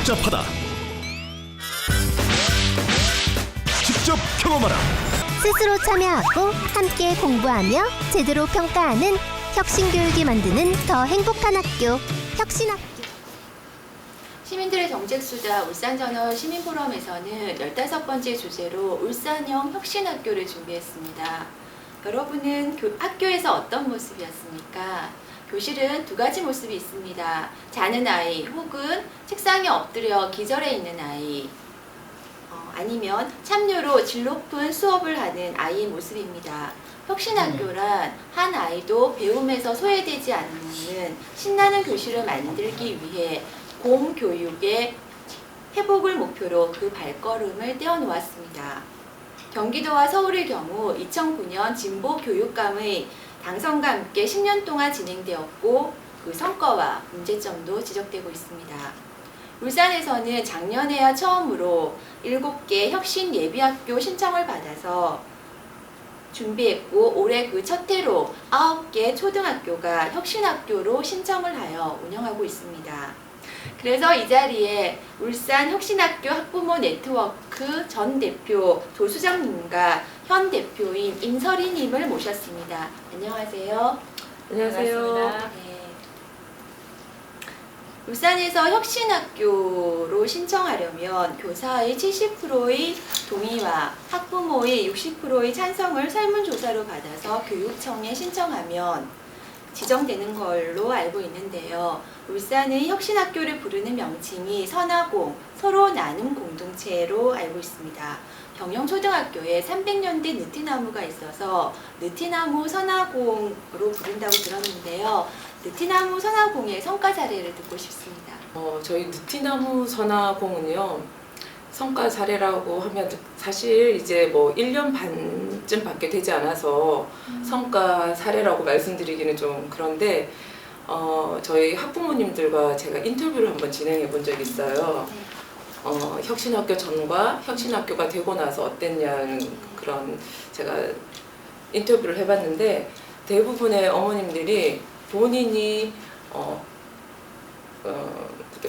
복잡하다. 직접 경험하라. 스스로 참여하고 함께 공부하며 제대로 평가하는 혁신교육이 만드는 더 행복한 학교, 혁신학교. 시민들의 정책수다 울산저널 시민포럼에서는 15번째 주제로 울산형 혁신학교를 준비했습니다. 여러분은 학교에서 어떤 모습이었습니까? 교실은 두 가지 모습이 있습니다. 자는 아이 혹은 책상에 엎드려 기절해 있는 아이, 아니면 참여로 질 높은 수업을 하는 아이의 모습입니다. 혁신학교란 한 아이도 배움에서 소외되지 않는 신나는 교실을 만들기 위해 공교육의 회복을 목표로 그 발걸음을 떼어놓았습니다. 경기도와 서울의 경우 2009년 진보교육감의 당선과 함께 10년 동안 진행되었고 그 성과와 문제점도 지적되고 있습니다. 울산에서는 작년에야 처음으로 7개 혁신 예비학교 신청을 받아서 준비했고 올해 그 첫 해로 9개 초등학교가 혁신학교로 신청을 하여 운영하고 있습니다. 그래서 이 자리에 울산 혁신학교 학부모 네트워크 전 대표 조수정님과 현 대표인 임설희님을 모셨습니다. 안녕하세요. 안녕하세요. 네. 울산에서 혁신학교로 신청하려면 교사의 70%의 동의와 학부모의 60%의 찬성을 설문조사로 받아서 교육청에 신청하면 지정되는 걸로 알고 있는데요. 울산의 혁신학교를 부르는 명칭이 선화공, 서로 나눔 공동체로 알고 있습니다. 경영초등학교에 300년대 느티나무가 있어서 느티나무 선화공으로 부른다고 들었는데요. 느티나무 선화공의 성과 사례를 듣고 싶습니다. 저희 느티나무 선화공은요, 성과 사례라고 하면 사실 이제 뭐 1년 반쯤 밖에 되지 않아서 성과 사례라고 말씀드리기는 좀 그런데 저희 학부모님들과 제가 인터뷰를 한번 진행해 본 적이 있어요. 혁신학교 전과 혁신학교가 되고 나서 어땠냐는 그런 제가 인터뷰를 해봤는데 대부분의 어머님들이 본인이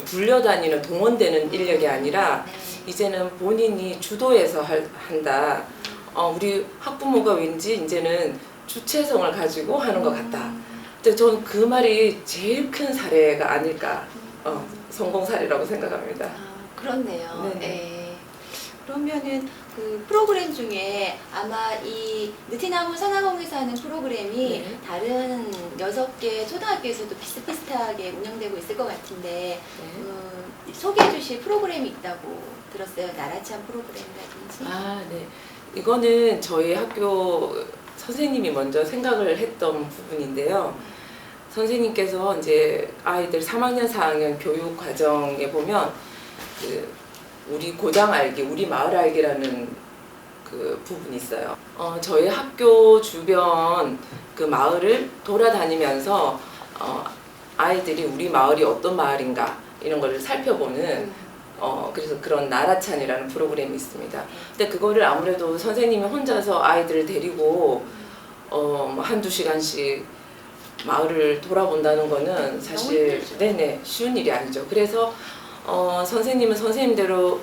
불려다니는 동원되는 인력이 아니라 이제는 본인이 주도해서 한다. 우리 학부모가 왠지 이제는 주체성을 가지고 하는 것 같다. 근데 저는 그 말이 제일 큰 사례가 아닐까, 성공 사례라고 생각합니다. 그렇네요. 네네. 네. 그러면은 그 프로그램 중에 아마 이 느티나무 선화공에서 하는 프로그램이 네. 다른 6개 초등학교에서도 비슷비슷하게 운영되고 있을 것 같은데 소개해 주실 프로그램이 있다고 들었어요. 나라찬 프로그램이라든지. 네. 이거는 저희 학교 선생님이 먼저 생각을 했던 부분인데요. 선생님께서 이제 아이들 3학년, 4학년 교육 과정에 보면 우리 고장 알기, 우리 마을 알기라는 그 부분이 있어요. 저희 학교 주변 그 마을을 돌아다니면서 아이들이 우리 마을이 어떤 마을인가 이런 거를 살펴보는 그래서 그런 나라찬이라는 프로그램이 있습니다. 근데 그거를 아무래도 선생님이 혼자서 아이들을 데리고 한두 시간씩 마을을 돌아본다는 거는 사실 네네 쉬운 일이 아니죠. 그래서 선생님은 선생님대로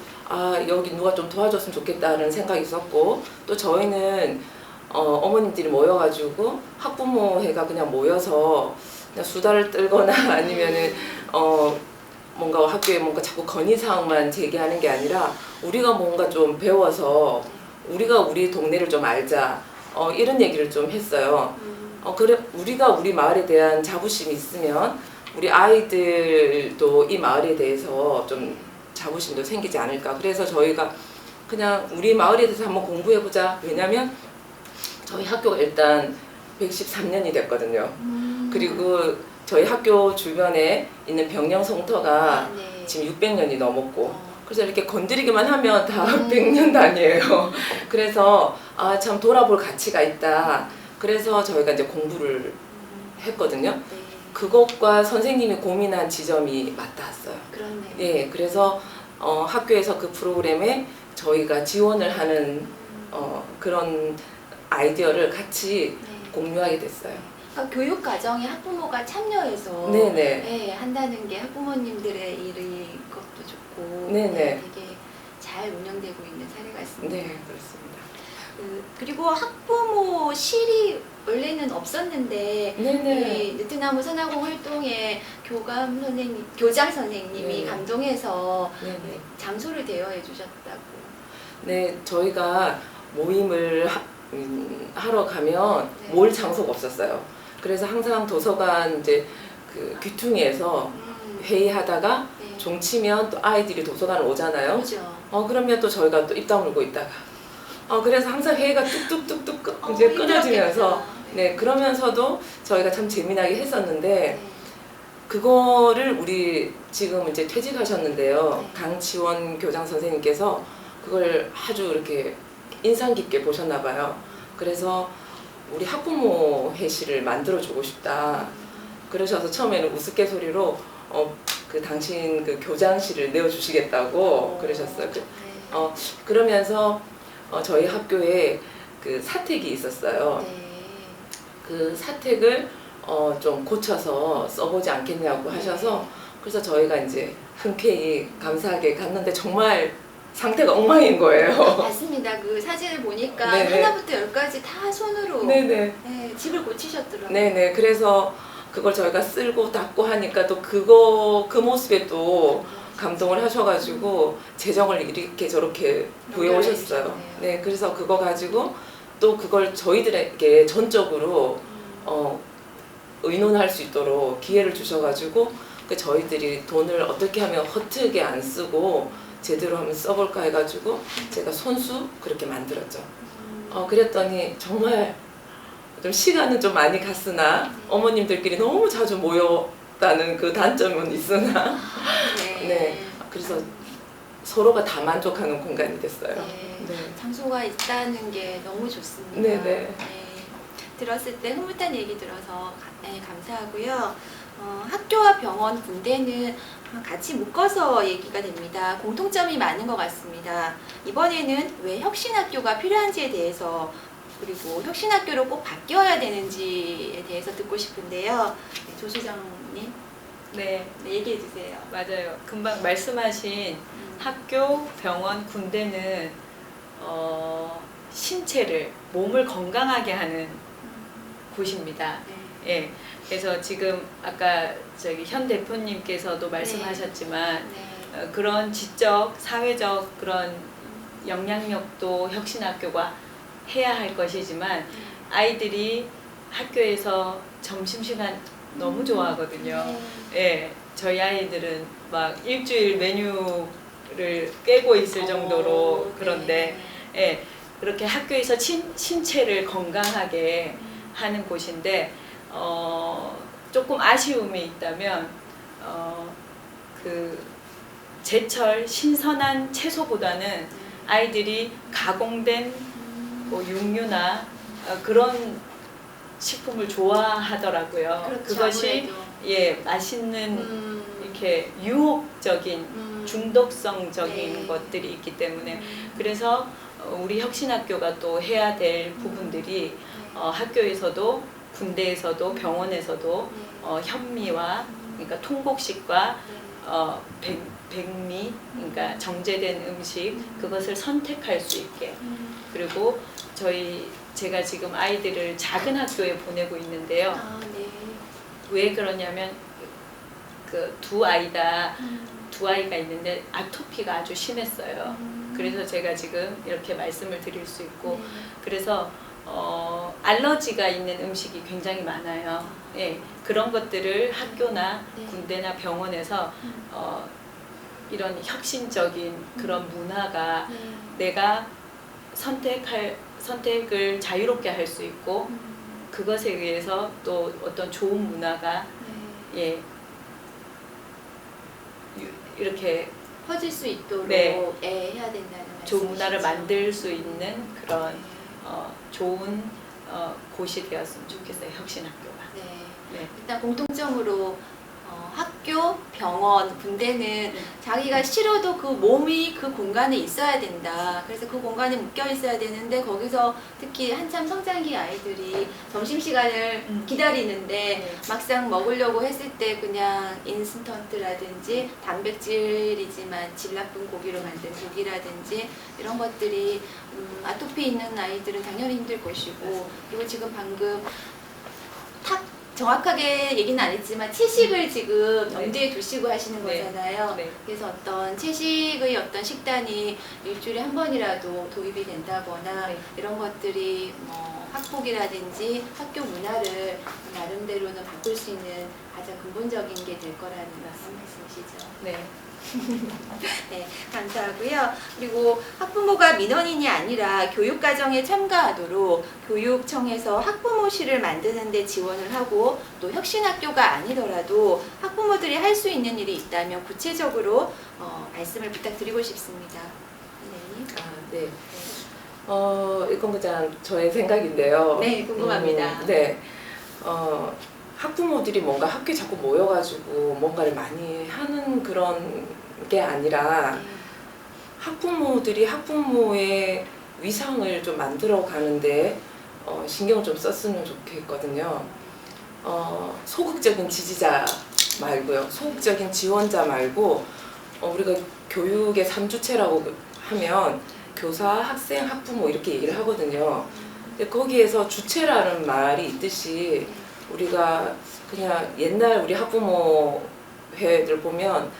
여기 누가 좀 도와줬으면 좋겠다는 생각이 있었고 또 저희는 어머님들이 모여가지고 학부모회가 그냥 모여서 그냥 수다를 떨거나 아니면은 뭔가 학교에 뭔가 자꾸 건의사항만 제기하는 게 아니라 우리가 뭔가 좀 배워서 우리가 우리 동네를 좀 알자 이런 얘기를 좀 했어요. 그래 우리가 우리 마을에 대한 자부심이 있으면 우리 아이들도 이 마을에 대해서 좀 자부심도 생기지 않을까. 그래서 저희가 그냥 우리 마을에 대해서 한번 공부해보자. 왜냐면 저희 학교가 일단 113년이 됐거든요. 그리고 저희 학교 주변에 있는 병영성터가 네. 지금 600년이 넘었고 그래서 이렇게 건드리기만 하면 다 100년 단위예요. 그래서 참 돌아볼 가치가 있다. 그래서 저희가 이제 공부를 했거든요. 네. 그것과 선생님이 고민한 지점이 맞닿았어요. 그렇네요. 네, 그래서 학교에서 그 프로그램에 저희가 지원을 하는 그런 아이디어를 같이 네. 공유하게 됐어요. 그러니까 교육 과정에 학부모가 참여해서 네네. 네, 한다는 게 학부모님들의 일이 것도 좋고 네네. 네, 되게 잘 운영되고 있는 사례가 있습니다. 네, 그렇습니다. 그리고 학부모실이 원래는 없었는데 네네. 이 느티나무 선화공 활동에 교장 선생님이 네네. 감동해서 네네. 장소를 대여해 주셨다고. 네, 저희가 모임을 하러 가면 네. 모을 장소가 없었어요. 그래서 항상 도서관 이제 그 귀퉁이에서 회의하다가 네. 종치면 또 아이들이 도서관을 오잖아요. 그죠. 그러면 또 저희가 또 입 다물고 있다가 그래서 항상 회의가 뚝뚝뚝뚝 이제 끊어지면서 힘들었겠다. 네, 그러면서도 저희가 참 재미나게 했었는데 네. 그거를 우리 지금 이제 퇴직하셨는데요. 네. 강치원 교장 선생님께서 그걸 아주 이렇게 인상 깊게 보셨나 봐요. 그래서 우리 학부모 회실을 만들어주고 싶다. 그러셔서 처음에는 우스갯소리로 그 당신 그 교장실을 내어주시겠다고 그러셨어요. 네. 그러면서 저희 학교에 그 사택이 있었어요. 네. 그 사택을 좀 고쳐서 써보지 않겠냐고 하셔서 그래서 저희가 이제 흔쾌히 감사하게 갔는데 정말 상태가 엉망인 거예요. 맞습니다. 그 사진을 보니까 네네. 하나부터 열까지 다 손으로 네네. 네, 집을 고치셨더라고요. 네네. 그래서 그걸 저희가 쓸고 닦고 하니까 또 그 모습에 또 감동을 하셔가지고 재정을 이렇게 저렇게 구해오셨어요. 연결해 네. 그래서 그거 가지고 또 그걸 저희들에게 전적으로 의논할 수 있도록 기회를 주셔가지고 저희들이 돈을 어떻게 하면 허투하게 안 쓰고 제대로 한번 써볼까 해가지고 제가 손수 그렇게 만들었죠. 그랬더니 정말 좀 시간은 좀 많이 갔으나 어머님들끼리 너무 자주 모였다는 그 단점은 있으나 네. 네, 그래서 서로가 다 만족하는 공간이 됐어요. 네. 네. 장소가 있다는 게 너무 좋습니다. 네네. 들었을 때 흐뭇한 얘기 들어서 감사하고요. 학교와 병원, 군대는 같이 묶어서 얘기가 됩니다. 공통점이 많은 것 같습니다. 이번에는 왜 혁신학교가 필요한지에 대해서 그리고 혁신학교로 꼭 바뀌어야 되는지에 대해서 듣고 싶은데요. 네, 조 수장님 네, 얘기해 주세요. 맞아요. 금방 말씀하신 학교, 병원, 군대는 신체를, 몸을 건강하게 하는 곳입니다. 네. 예. 그래서 지금 아까 현 대표님께서도 말씀하셨지만 네. 그런 지적, 사회적 그런 영향력도 혁신학교가 해야 할 것이지만 아이들이 학교에서 점심시간 너무 좋아하거든요. 예, 저희 아이들은 막 일주일 메뉴를 깨고 있을 정도로 그런데 예, 그렇게 학교에서 신체를 건강하게 하는 곳인데 조금 아쉬움이 있다면 그 제철 신선한 채소보다는 아이들이 가공된 뭐 육류나 그런 식품을 좋아하더라고요. 그렇죠, 그것이 아무래도. 예 맛있는 이렇게 유혹적인 중독성적인 네. 것들이 있기 때문에 그래서 우리 혁신학교가 또 해야 될 부분들이 학교에서도 군대에서도 병원에서도 현미와 그러니까 통곡식과 백미 그러니까 정제된 음식 그것을 선택할 수 있게 그리고 제가 지금 아이들을 작은 학교에 보내고 있는데요. 네. 왜 그러냐면 그 두 아이가 있는데 아토피가 아주 심했어요. 그래서 제가 지금 이렇게 말씀을 드릴 수 있고 그래서 알러지가 있는 음식이 굉장히 많아요. 예, 그런 것들을 학교나 군대나 병원에서 이런 혁신적인 그런 문화가 내가 선택을 자유롭게 할 수 있고 그것에 의해서 또 어떤 좋은 문화가 예 이렇게 퍼질 수 있도록 네. 해야 된다는 좋은 문화를 말씀이시죠? 만들 수 있는 그런 좋은 곳이 되었으면 좋겠어요. 혁신학교가. 네. 네. 일단 공통점으로 학교, 병원, 군대는 자기가 싫어도 그 몸이 그 공간에 있어야 된다. 그래서 그 공간에 묶여 있어야 되는데 거기서 특히 한참 성장기 아이들이 점심시간을 기다리는데 막상 먹으려고 했을 때 그냥 인스턴트라든지 단백질이지만 질 나쁜 고기로 만든 고기라든지 이런 것들이 아토피 있는 아이들은 당연히 힘들 것이고, 그리고 지금 방금 정확하게 얘기는 안 했지만 채식을 지금 염두에 두시고 하시는 네. 거잖아요. 네. 그래서 어떤 채식의 어떤 식단이 일주일에 한 번이라도 도입이 된다거나 네. 이런 것들이 뭐 학폭이라든지 학교 문화를 나름대로는 바꿀 수 있는 가장 근본적인 게 될 거라는 말씀이시죠. 네. 네, 감사하고요. 그리고 학부모가 민원인이 아니라 교육과정에 참가하도록 교육청에서 학부모실을 만드는 데 지원을 하고, 또 혁신학교가 아니더라도 학부모들이 할 수 있는 일이 있다면 구체적으로 말씀을 부탁드리고 싶습니다. 선생님. 네. 이건 그냥 저의 생각인데요. 네, 궁금합니다. 네. 학부모들이 뭔가 학교에 자꾸 모여가지고 뭔가를 많이 하는 그런 게 아니라 학부모들이 학부모의 위상을 좀 만들어 가는데 신경을 좀 썼으면 좋겠거든요. 소극적인 지지자 말고요. 소극적인 지원자 말고, 우리가 교육의 3주체라고 하면 교사, 학생, 학부모 이렇게 얘기를 하거든요. 근데 거기에서 주체라는 말이 있듯이 우리가 그냥 옛날 우리 학부모 회들 보면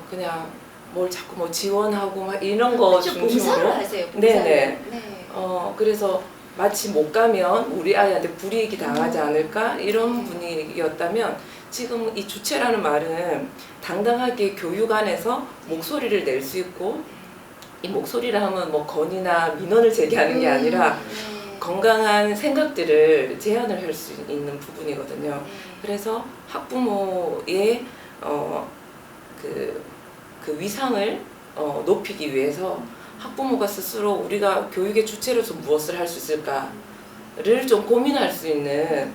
그냥 뭘 자꾸 뭐 지원하고 막 이런 거 좀 중심으로. 봉사를 하세요. 봉사를. 네네. 네. 그래서 마치 못 가면 우리 아이한테 불이익이 당하지 않을까 이런 분위기였다면, 지금 이 주체라는 말은 당당하게 교육 안에서 목소리를 낼 수 있고, 이 목소리를 하면 뭐 건의나 민원을 제기하는 게 아니라 건강한 생각들을 제안을 할 수 있는 부분이거든요. 그래서 학부모의 그 위상을 높이기 위해서 학부모가 스스로 우리가 교육의 주체로서 무엇을 할 수 있을까를 좀 고민할 수 있는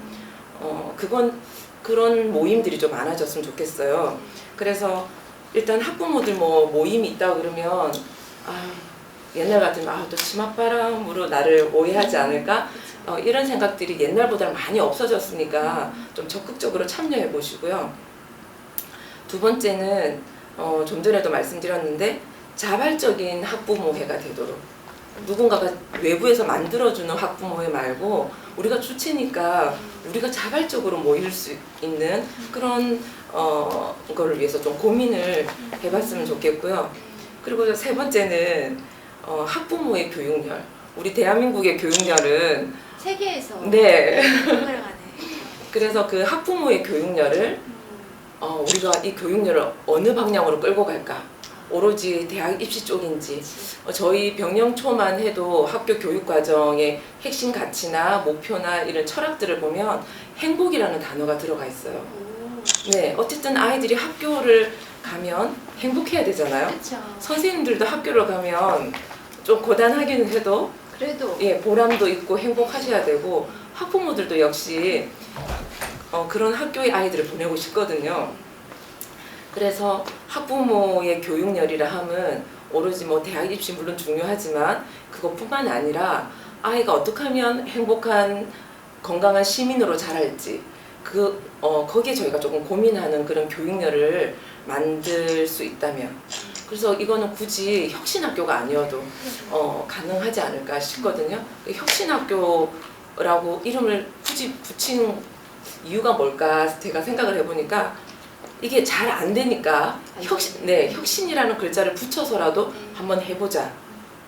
그런 모임들이 좀 많아졌으면 좋겠어요. 그래서 일단 학부모들 뭐 모임이 있다 그러면 옛날 같으면 또 치맛바람으로 나를 오해하지 않을까? 이런 생각들이 옛날보다 많이 없어졌으니까 좀 적극적으로 참여해 보시고요. 두 번째는 좀 전에도 말씀드렸는데 자발적인 학부모회가 되도록, 누군가가 외부에서 만들어주는 학부모회 말고 우리가 주체니까 우리가 자발적으로 모일 수 있는 그런 거를 위해서 좀 고민을 해봤으면 좋겠고요. 그리고 세 번째는 학부모의 교육열. 우리 대한민국의 교육열은 세계에서 네. 가네. 그래서 그 학부모의 교육열을 우리가 이 교육열을 어느 방향으로 끌고 갈까? 오로지 대학 입시 쪽인지, 저희 병영초만 해도 학교 교육 과정의 핵심 가치나 목표나 이런 철학들을 보면 행복이라는 단어가 들어가 있어요. 네, 어쨌든 아이들이 학교를 가면 행복해야 되잖아요. 그렇죠. 선생님들도 학교를 가면 좀 고단하기는 해도 그래도 보람도 있고 행복하셔야 되고, 학부모들도 역시 그런 학교에 아이들을 보내고 싶거든요. 그래서 학부모의 교육열이라 함은 오로지 뭐 대학 입시 물론 중요하지만 그것뿐만 아니라 아이가 어떻게 하면 행복한 건강한 시민으로 자랄지 거기에 저희가 조금 고민하는 그런 교육열을 만들 수 있다면, 그래서 이거는 굳이 혁신학교가 아니어도 가능하지 않을까 싶거든요. 혁신학교라고 이름을 굳이 붙인 이유가 뭘까 제가 생각을 해보니까 이게 잘 안 되니까 혁신이라는 글자를 붙여서라도 한번 해보자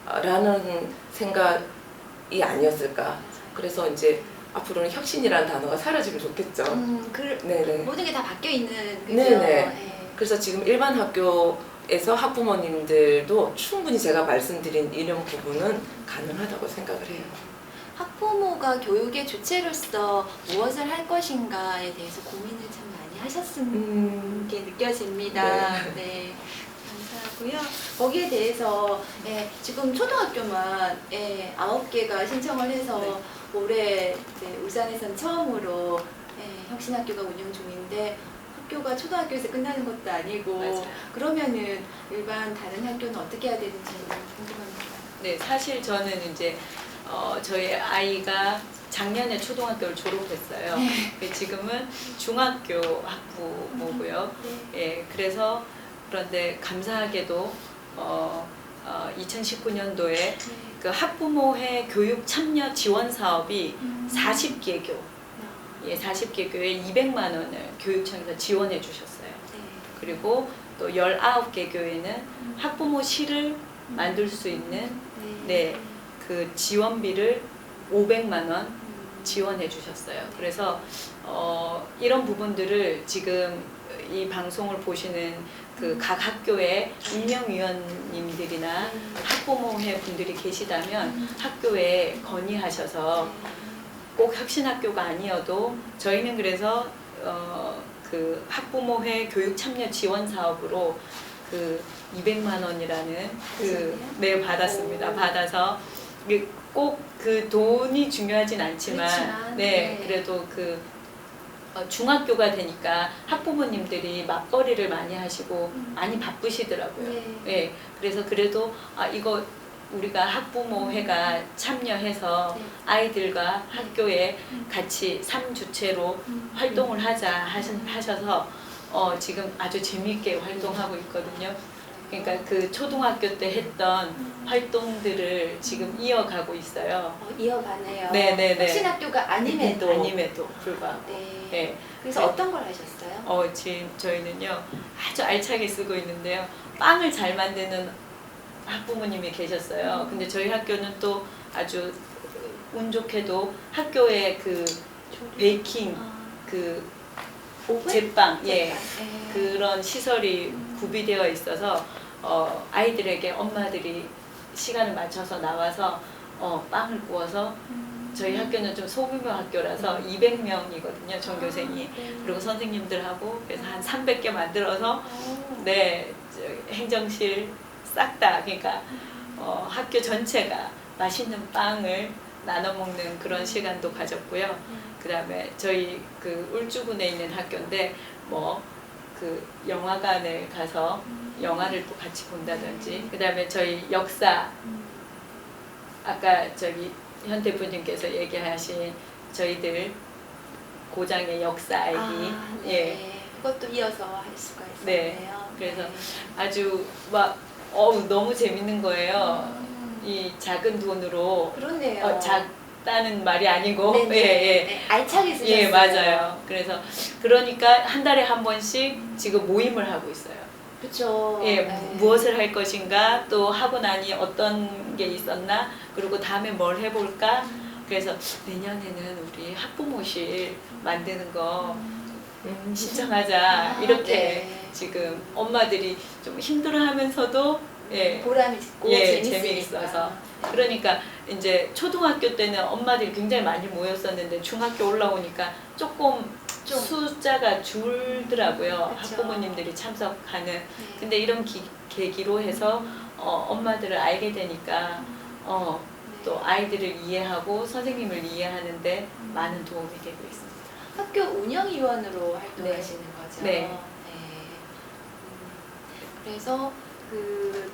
라는 생각이 아니었을까. 그래서 이제 앞으로는 혁신이라는 단어가 사라지면 좋겠죠. 네네. 모든 게 다 바뀌어 있는 그죠? 네네. 네. 그래서 지금 일반 학교에서 학부모님들도 충분히 제가 말씀드린 이런 부분은 가능하다고 생각을 해요. 학부모가 교육의 주체로서 무엇을 할 것인가에 대해서 고민을 참 많이 하셨은 게 느껴집니다. 네. 감사하고요. 거기에 대해서 지금 초등학교만 9개가 신청을 해서 올해 울산에선 처음으로 혁신학교가 운영 중인데 학교가 초등학교에서 끝나는 것도 아니고 맞아요. 그러면은 일반 다른 학교는 어떻게 해야 되는지 궁금합니다. 네, 사실 저는 이제 저희 아이가 작년에 초등학교를 졸업했어요. 네. 지금은 중학교 학부모고요. 네. 예, 그래서 그런데 감사하게도 2019년도에 그 학부모회 교육 참여 지원 사업이 40개 교, 예, 40개 교에 200만 원을 교육청에서 지원해 주셨어요. 네. 그리고 또 19개 교회는 학부모실을 만들 수 있는 네, 그 지원비를 500만 원 지원해 주셨어요. 그래서 이런 부분들을 지금 이 방송을 보시는 그 각 학교의 운영위원님들이나 학부모회 분들이 계시다면 학교에 건의하셔서 꼭 혁신학교가 아니어도 저희는 그래서 그 학부모회 교육 참여 지원 사업으로 그 200만 원이라는 네, 받았습니다. 받아서 꼭 그 돈이 중요하진 않지만 그렇지만, 네, 네. 그래도 그 중학교가 되니까 학부모님들이 맞벌이를 많이 하시고 많이 바쁘시더라고요. 네. 네, 그래서 그래도 이거 우리가 학부모회가 참여해서 네. 아이들과 학교에 같이 3주체로 활동을 하자 하셔서 지금 아주 재미있게 활동하고 있거든요. 그러니까 그 초등학교 때 했던 활동들을 지금 이어가고 있어요. 이어가네요. 네네네. 혁신학교가 아님에도. 아님에도 불구하고. 네. 네. 그래서 네. 어떤 걸 하셨어요? 지금 저희는요 아주 알차게 쓰고 있는데요. 빵을 잘 만드는 학부모님이 계셨어요. 근데 저희 학교는 또 아주 운 좋게도 학교에 그 베이킹 그 오븐? 제빵 예 네. 그런 시설이 구비되어 있어서 아이들에게 엄마들이 시간을 맞춰서 나와서 빵을 구워서 저희 학교는 좀 소규모 학교라서 200명이거든요 전교생이. 그리고 선생님들하고 그래서 한 300개 만들어서 네 행정실 싹 다 그러니까 학교 전체가 맛있는 빵을 나눠 먹는 그런 시간도 가졌고요. 그다음에 저희 그 울주군에 있는 학교인데 뭐 그 영화관을 가서 영화를 또 같이 본다든지 그다음에 저희 역사 아까 저기 현 대표님께서 얘기하신 저희들 고장의 역사 알기 네. 예 그것도 이어서 할 수가 있었네요. 네. 그래서 아주 막 너무 재밌는 거예요. 이 작은 돈으로 그렇네요. 작다는 말이 아니고 네네. 예, 네, 알차게 쓰셨어요. 예 맞아요. 그래서 그러니까 한 달에 한 번씩 지금 모임을 하고 있어요. 그렇죠. 예, 네. 무엇을 할 것인가 또 하고 나니 어떤 게 있었나 그리고 다음에 뭘 해볼까. 그래서 내년에는 우리 학부모실 만드는 거 신청하자 이렇게 네. 지금 엄마들이 좀 힘들어하면서도 예, 보람이 있고 예, 재밌으니까. 재미있어서. 그러니까 이제 초등학교 때는 엄마들이 굉장히 많이 모였었는데 중학교 올라오니까 조금 좀. 숫자가 줄더라고요. 그쵸. 학부모님들이 참석하는. 네. 근데 이런 계기로 해서 엄마들을 알게 되니까 또 아이들을 이해하고 선생님을 이해하는데 많은 도움이 되고 있습니다. 학교 운영위원으로 활동하시는 거죠. 네. 그래서 그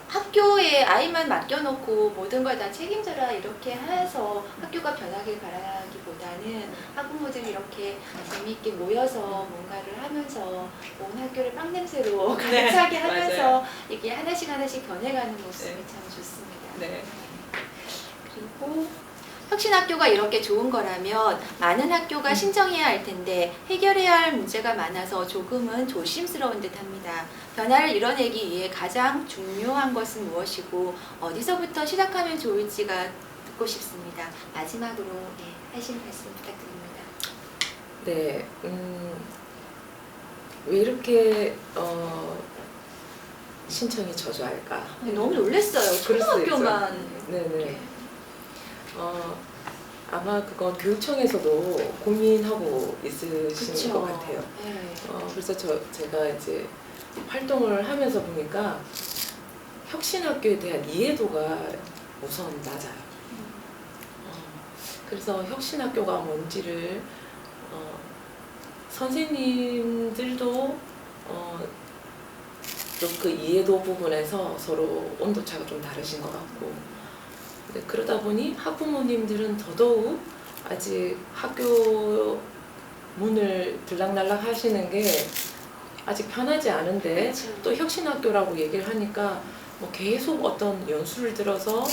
학교에 아이만 맡겨놓고 모든 걸 다 책임져라 이렇게 해서 학교가 변하길 바라기보다는 학부모들이 이렇게 재미있게 모여서 뭔가를 하면서 온 학교를 빵 냄새로 가득 네, 차게 하면서 맞아요. 이게 하나씩 하나씩 변해가는 모습이 네. 참 좋습니다. 네. 그리고 혁신학교가 이렇게 좋은 거라면 많은 학교가 신청해야 할 텐데 해결해야 할 문제가 많아서 조금은 조심스러운 듯합니다. 변화를 이뤄내기 위해 가장 중요한 것은 무엇이고 어디서부터 시작하면 좋을지가 듣고 싶습니다. 마지막으로 하신 말씀 부탁드립니다. 네, 왜 이렇게 신청이 저조할까? 너무 놀랐어요. 그럴 수 초등학교만 있죠. 네네. 이렇게. 아마 그건 교육청에서도 고민하고 있으신 그쵸. 것 같아요. 네. 그래서 제가 이제 활동을 하면서 보니까 혁신학교에 대한 이해도가 우선 낮아요. 그래서 혁신학교가 뭔지를 선생님들도 좀 그 이해도 부분에서 서로 온도차가 좀 다르신 것 같고, 근데 그러다 보니 학부모님들은 더더욱 아직 학교 문을 들락날락 하시는 게 아직 편하지 않은데, 그렇죠. 또 혁신학교라고 얘기를 하니까 뭐 계속 어떤 연수를 들어서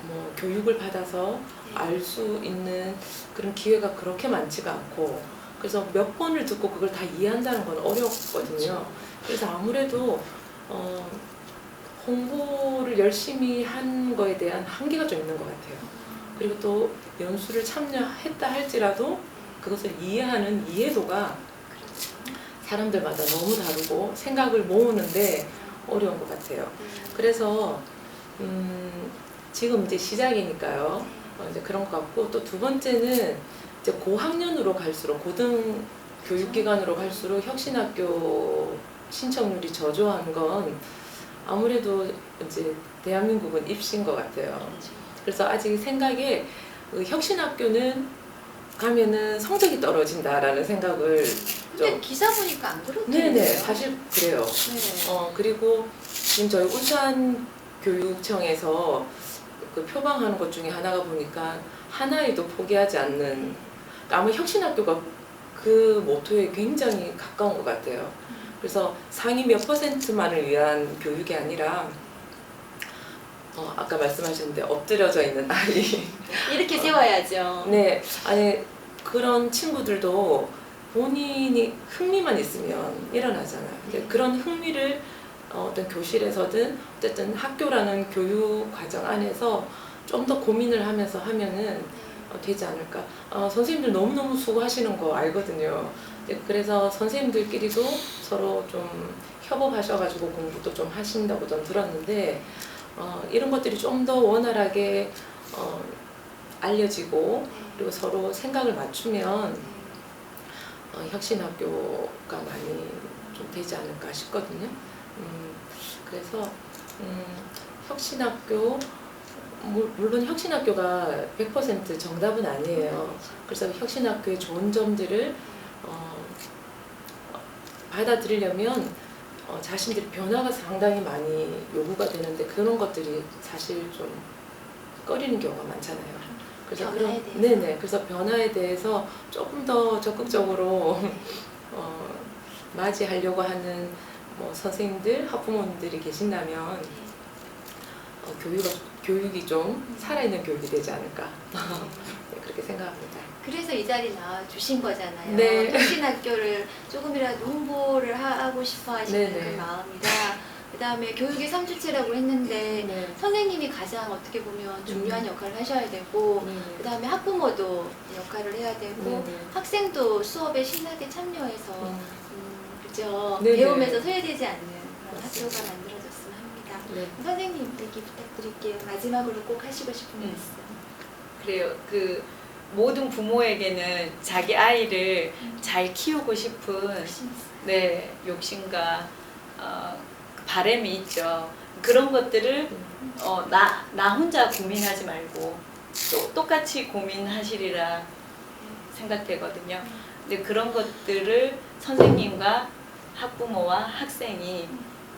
뭐 교육을 받아서 알 수 있는 그런 기회가 그렇게 많지가 않고, 그래서 몇 번을 듣고 그걸 다 이해한다는 건 어렵거든요. 그래서 아무래도 홍보를 열심히 한 거에 대한 한계가 좀 있는 것 같아요. 그리고 또 연수를 참여했다 할지라도 그것을 이해하는 이해도가 사람들마다 너무 다르고 생각을 모으는데 어려운 것 같아요. 그래서 지금 이제 시작이니까요. 이제 그런 것 같고, 또 두 번째는 이제 고학년으로 갈수록, 고등 교육기관으로 갈수록 혁신학교 신청률이 저조한 건 아무래도 이제 대한민국은 입시인 것 같아요. 그래서 아직 생각에 혁신학교는 가면은 성적이 떨어진다라는 생각을 근데 좀. 기사 보니까 안 그렇던데요? 네네, 사실 그래요. 네. 그리고 지금 저희 울산교육청에서 그 표방하는 것 중에 하나가 보니까 한 아이도 포기하지 않는, 아마 혁신학교가 그 모토에 굉장히 가까운 것 같아요. 그래서 상위 몇 %만을 위한 교육이 아니라 아까 말씀하셨는데 엎드려져 있는 아이. 이렇게 세워야죠. 네, 아니 그런 친구들도 본인이 흥미만 있으면 일어나잖아요. 근데 그런 흥미를 어떤 교실에서든 어쨌든 학교라는 교육 과정 안에서 좀 더 고민을 하면서 하면은 되지 않을까. 선생님들 너무너무 수고하시는 거 알거든요. 그래서 선생님들끼리도 서로 좀 협업하셔가지고 공부도 좀 하신다고 좀 들었는데, 이런 것들이 좀 더 원활하게 알려지고, 그리고 서로 생각을 맞추면 혁신학교가 많이 좀 되지 않을까 싶거든요. 그래서 혁신학교, 물론 혁신학교가 100% 정답은 아니에요. 그래서 혁신학교의 좋은 점들을 받아들이려면 자신들이 변화가 상당히 많이 요구가 되는데, 그런 것들이 사실 좀 꺼리는 경우가 많잖아요. 그래서 변화에 대해서? 네네. 그래서 변화에 대해서 조금 더 적극적으로 맞이하려고 하는 뭐 선생님들, 학부모님들이 계신다면 교육이 좀 살아있는 교육이 되지 않을까. 네, 그렇게 생각합니다. 그래서 이 자리 나와 주신 거잖아요. 네. 혁신학교를 조금이라도 홍보를 하고 싶어 하시는 네네. 그 마음이라, 그 다음에 교육의 3주체라고 했는데 네. 선생님이 가장 어떻게 보면 중요한 역할을 하셔야 되고, 그 다음에 학부모도 역할을 해야 되고, 네네. 학생도 수업에 신나게 참여해서 그죠? 네네. 배움에서 소외되지 않는 그런 맞습니다. 학교가 만들어졌으면 합니다. 네. 선생님 얘기 부탁드릴게요. 마지막으로 꼭 하시고 싶은 말씀. 그래요. 그 모든 부모에게는 자기 아이를 잘 키우고 싶은 네 욕심과 바람이 있죠. 그런 것들을 나 혼자 고민하지 말고 또 똑같이 고민하시리라 생각되거든요. 근데 그런 것들을 선생님과 학부모와 학생이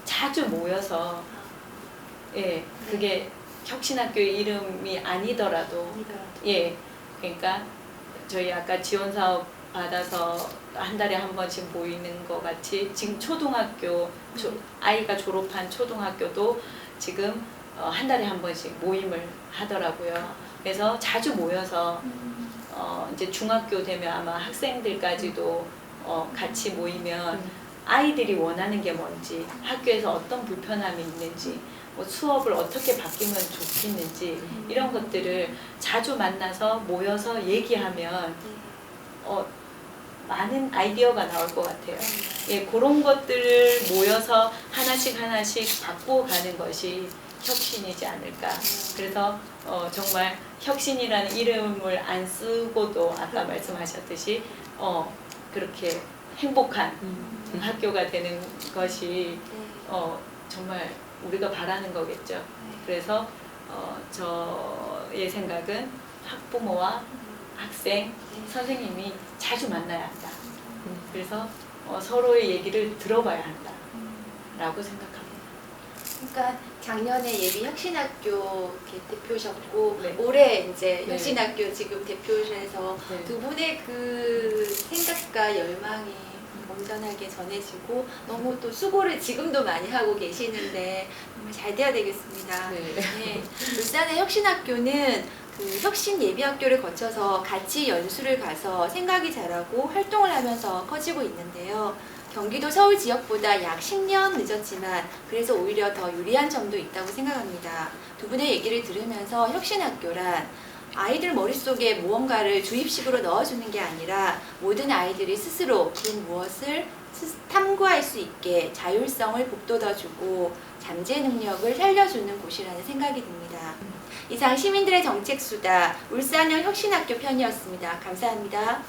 자주 모여서, 예, 그게 혁신학교의 이름이 아니더라도, 예, 그러니까 저희 아까 지원 사업 받아서 한 달에 한 번씩 모이는 것 같이 지금 초등학교 아이가 졸업한 초등학교도 지금 한 달에 한 번씩 모임을 하더라고요. 그래서 자주 모여서 이제 중학교 되면 아마 학생들까지도 같이 모이면 아이들이 원하는 게 뭔지, 학교에서 어떤 불편함이 있는지, 뭐 수업을 어떻게 바뀌면 좋겠는지, 이런 것들을 자주 만나서 모여서 얘기하면 많은 아이디어가 나올 것 같아요. 예, 그런 것들을 모여서 하나씩 바꿔가는 것이 혁신이지 않을까. 그래서 정말 혁신이라는 이름을 안 쓰고도 아까 말씀하셨듯이 그렇게 행복한 학교가 되는 것이 정말 우리가 바라는 거겠죠. 그래서 저의 생각은 학부모와 학생, 선생님이 자주 만나야 한다. 그래서 서로의 얘기를 들어봐야 한다라고 생각합니다. 그러니까 작년에 예비 혁신학교 이렇게 대표셨고 네. 올해 이제 네. 혁신학교 지금 대표셔서 네. 두 분의 그 생각과 열망이 온전하게 전해지고 너무 또 수고를 지금도 많이 하고 계시는데 정말 잘 돼야 되겠습니다. 네. 네. 울산의 혁신학교는 그 혁신 예비학교를 거쳐서 같이 연수를 가서 생각이 자라고 활동을 하면서 커지고 있는데요. 경기도 서울 지역보다 약 10년 늦었지만 그래서 오히려 더 유리한 점도 있다고 생각합니다. 두 분의 얘기를 들으면서 혁신학교란 아이들 머릿속에 무언가를 주입식으로 넣어주는 게 아니라 모든 아이들이 스스로 그 무엇을 탐구할 수 있게 자율성을 북돋아주고 잠재 능력을 살려주는 곳이라는 생각이 듭니다. 이상 시민들의 정책수다 울산형 혁신학교 편이었습니다. 감사합니다.